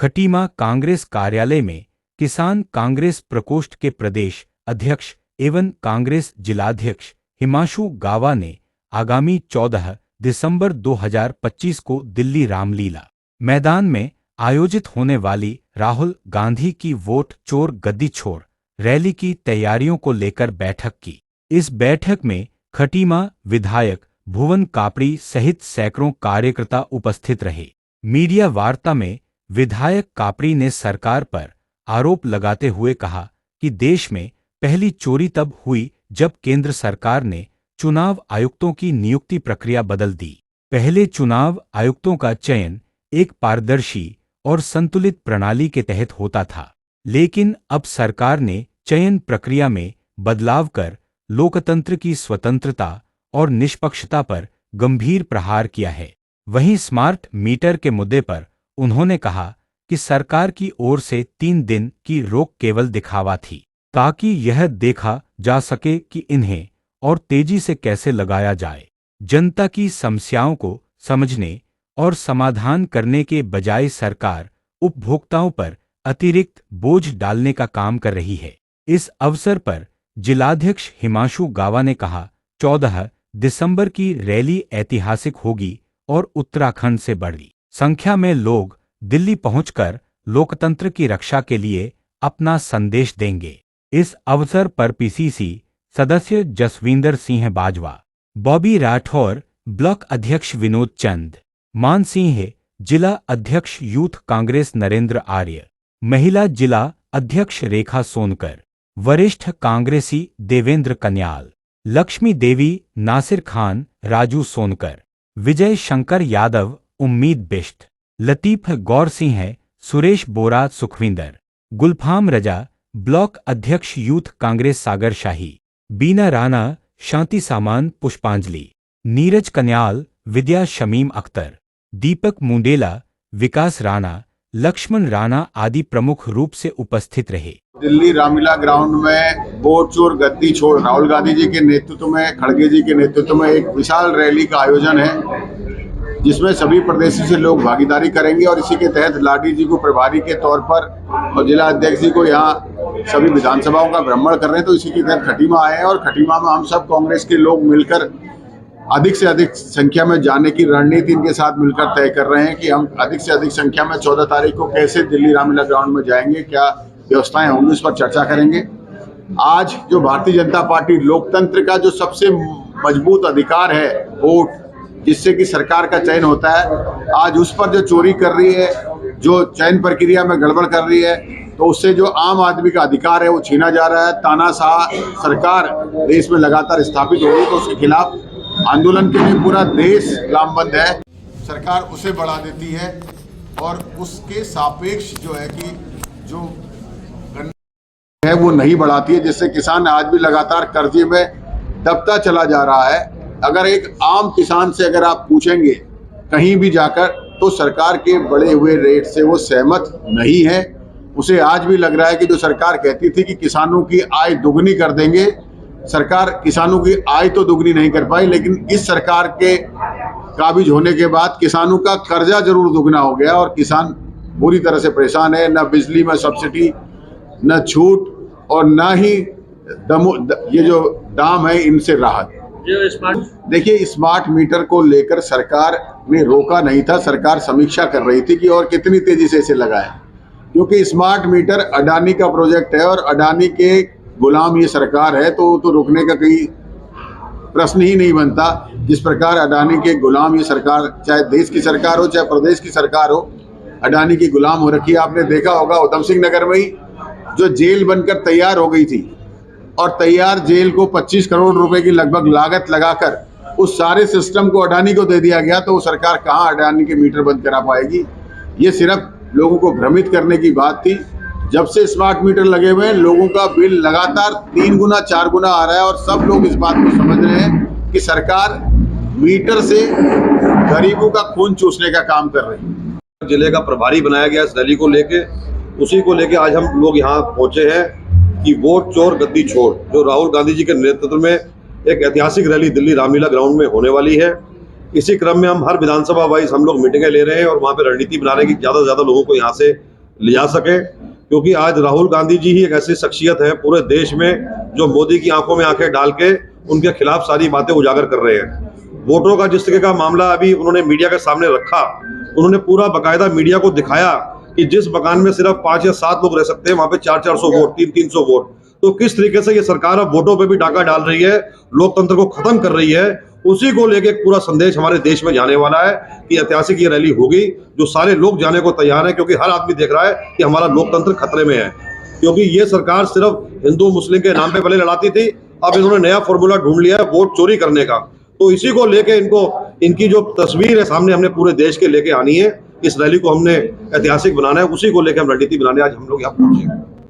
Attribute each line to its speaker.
Speaker 1: खटीमा कांग्रेस कार्यालय में किसान कांग्रेस प्रकोष्ठ के प्रदेश अध्यक्ष एवं कांग्रेस जिलाध्यक्ष हिमांशु गावा ने आगामी 14 दिसंबर 2025 को दिल्ली रामलीला मैदान में आयोजित होने वाली राहुल गांधी की वोट चोर गद्दी छोड़ रैली की तैयारियों को लेकर बैठक की। इस बैठक में खटीमा विधायक भुवन कापड़ी सहित सैकड़ों कार्यकर्ता उपस्थित रहे। मीडिया वार्ता में विधायक कापड़ी ने सरकार पर आरोप लगाते हुए कहा कि देश में पहली चोरी तब हुई जब केंद्र सरकार ने चुनाव आयुक्तों की नियुक्ति प्रक्रिया बदल दी। पहले चुनाव आयुक्तों का चयन एक पारदर्शी और संतुलित प्रणाली के तहत होता था, लेकिन अब सरकार ने चयन प्रक्रिया में बदलाव कर लोकतंत्र की स्वतंत्रता और निष्पक्षता पर गंभीर प्रहार किया है। वहीं स्मार्ट मीटर के मुद्दे पर उन्होंने कहा कि सरकार की ओर से 3 दिन की रोक केवल दिखावा थी, ताकि यह देखा जा सके कि इन्हें और तेजी से कैसे लगाया जाए। जनता की समस्याओं को समझने और समाधान करने के बजाय सरकार उपभोक्ताओं पर अतिरिक्त बोझ डालने का काम कर रही है। इस अवसर पर जिलाध्यक्ष हिमांशु गावा ने कहा, 14 दिसंबर की रैली ऐतिहासिक होगी और उत्तराखंड से बड़ी संख्या में लोग दिल्ली पहुंचकर लोकतंत्र की रक्षा के लिए अपना संदेश देंगे। इस अवसर पर पीसीसी सदस्य जसविंदर सिंह बाजवा, बॉबी राठौर, ब्लॉक अध्यक्ष विनोद चंद, मान सिंह, जिला अध्यक्ष यूथ कांग्रेस नरेंद्र आर्य, महिला जिला अध्यक्ष रेखा सोनकर, वरिष्ठ कांग्रेसी देवेंद्र कन्याल, लक्ष्मी देवी, नासिर खान, राजू सोनकर, विजय शंकर यादव, उम्मीद बिष्ट, लतीफ गौर सिंह, सुरेश बोरा, सुखविंदर, गुलफाम रजा, ब्लॉक अध्यक्ष यूथ कांग्रेस सागर शाही, बीना राणा, शांति सामान, पुष्पांजलि, नीरज कन्याल, विद्या शमीम अख्तर, दीपक मुंडेला, विकास राणा, लक्ष्मण राणा आदि प्रमुख रूप से उपस्थित रहे।
Speaker 2: दिल्ली रामलीला ग्राउंड में वोट चोर गद्दी छोड़ राहुल गांधी जी के नेतृत्व में, खड़गे जी के नेतृत्व में एक विशाल रैली का आयोजन है, जिसमें सभी प्रदेशों से लोग भागीदारी करेंगे और इसी के तहत लाडी जी को प्रभारी के तौर पर और जिला अध्यक्ष जी को यहाँ सभी विधानसभाओं का भ्रमण कर रहे हैं। तो इसी के तहत खटीमा आए हैं और खटीमा में हम सब कांग्रेस के लोग मिलकर अधिक से अधिक संख्या में जाने की रणनीति इनके साथ मिलकर तय कर रहे हैं कि हम अधिक से अधिक संख्या में 14 तारीख को कैसे दिल्ली रामलीला ग्राउंड में जाएंगे, क्या व्यवस्थाएं होंगी, उस पर चर्चा करेंगे। आज जो भारतीय जनता पार्टी लोकतंत्र का जो सबसे मजबूत अधिकार है वोट, जिससे कि सरकार का चयन होता है, आज उस पर जो चोरी कर रही है, जो चयन प्रक्रिया में गड़बड़ कर रही है, तो उससे जो आम आदमी का अधिकार है वो छीना जा रहा है। तानाशाह सरकार देश में लगातार स्थापित हो रही है, तो उसके खिलाफ आंदोलन के लिए पूरा देश लामबंद है। सरकार उसे बढ़ा देती है और उसके सापेक्ष जो है कि जो है वो नहीं बढ़ाती है, जिससे किसान आज भी लगातार कर्जे में दबता चला जा रहा है। अगर एक आम किसान से अगर आप पूछेंगे कहीं भी जाकर, तो सरकार के बढ़े हुए रेट से वो सहमत नहीं है। उसे आज भी लग रहा है कि जो सरकार कहती थी कि किसानों की आय दुगनी कर देंगे, सरकार किसानों की आय तो दुगनी नहीं कर पाई, लेकिन इस सरकार के काबिज होने के बाद किसानों का कर्जा जरूर दुगना हो गया और किसान बुरी तरह से परेशान है। न बिजली में सब्सिडी, न छूट और न ही ये जो दाम है इनसे राहत। देखिए, स्मार्ट मीटर को लेकर सरकार ने रोका नहीं था, सरकार समीक्षा कर रही थी कि और कितनी तेजी से इसे लगाए, क्योंकि स्मार्ट मीटर अडानी का प्रोजेक्ट है और अडानी के गुलाम ये सरकार है, तो रुकने का कोई प्रश्न ही नहीं बनता। जिस प्रकार अडानी के गुलाम ये सरकार, चाहे देश की सरकार हो चाहे प्रदेश की सरकार हो, अडानी की गुलाम हो रखी है। आपने देखा होगा उधम सिंह नगर में ही जो जेल बनकर तैयार हो गई थी और तैयार जेल को 25 करोड़ रुपए की लगभग लागत लगाकर उस सारे सिस्टम को अडानी को दे दिया गया, तो वो सरकार कहाँ अडानी के मीटर बंद करा पाएगी। ये सिर्फ लोगों को भ्रमित करने की बात थी। जब से स्मार्ट मीटर लगे हुए हैं, लोगों का बिल लगातार 3 गुना 4 गुना आ रहा है और सब लोग इस बात को समझ रहे हैं कि सरकार मीटर से गरीबों का खून चूसने का काम कर रही है।
Speaker 3: जिले का प्रभारी बनाया गया इस रैली को लेके, उसी को लेके आज हम लोग यहाँ पहुंचे हैं कि वोट चोर गद्दी छोड़, जो राहुल गांधी जी के नेतृत्व में एक ऐतिहासिक रैली दिल्ली रामलीला ग्राउंड में होने वाली है। इसी क्रम में हम हर विधानसभा वाइज हम लोग मीटिंगें ले रहे हैं और वहाँ पे रणनीति बना रहे हैं कि ज़्यादा से ज़्यादा लोगों को यहाँ से ले जा सके, क्योंकि आज राहुल गांधी जी ही एक ऐसी शख्सियत है पूरे देश में जो मोदी की आंखों में आंखें डाल के उनके खिलाफ सारी बातें उजागर कर रहे हैं। वोटरों का जिस तरह का मामला अभी उन्होंने मीडिया के सामने रखा, उन्होंने पूरा बाकायदा मीडिया को दिखाया कि जिस मकान में सिर्फ 5 या 7 लोग रह सकते हैं वहां पे 400-400 वोट, 300-300 वोट। तो किस तरीके से ये सरकार अब वोटों पे भी डाका डाल रही है, लोकतंत्र को खत्म कर रही है, उसी को लेके एक पूरा संदेश हमारे देश में जाने वाला है कि ऐतिहासिक ये रैली होगी जो सारे लोग जाने को तैयार है, क्योंकि हर आदमी देख रहा है कि हमारा लोकतंत्र खतरे में है। क्योंकि ये सरकार सिर्फ हिंदू मुस्लिम के नाम पे पहले लड़ाती थी, अब इन्होंने नया फॉर्मूला ढूंढ लिया है वोट चोरी करने का। तो इसी को लेके इनकी जो तस्वीर है सामने हमने पूरे देश के लेके आनी है। इस रैली को हमने ऐतिहासिक बनाना है, उसी को लेके हम रणनीति बनाने आज हम लोग यहाँ पहुंचे।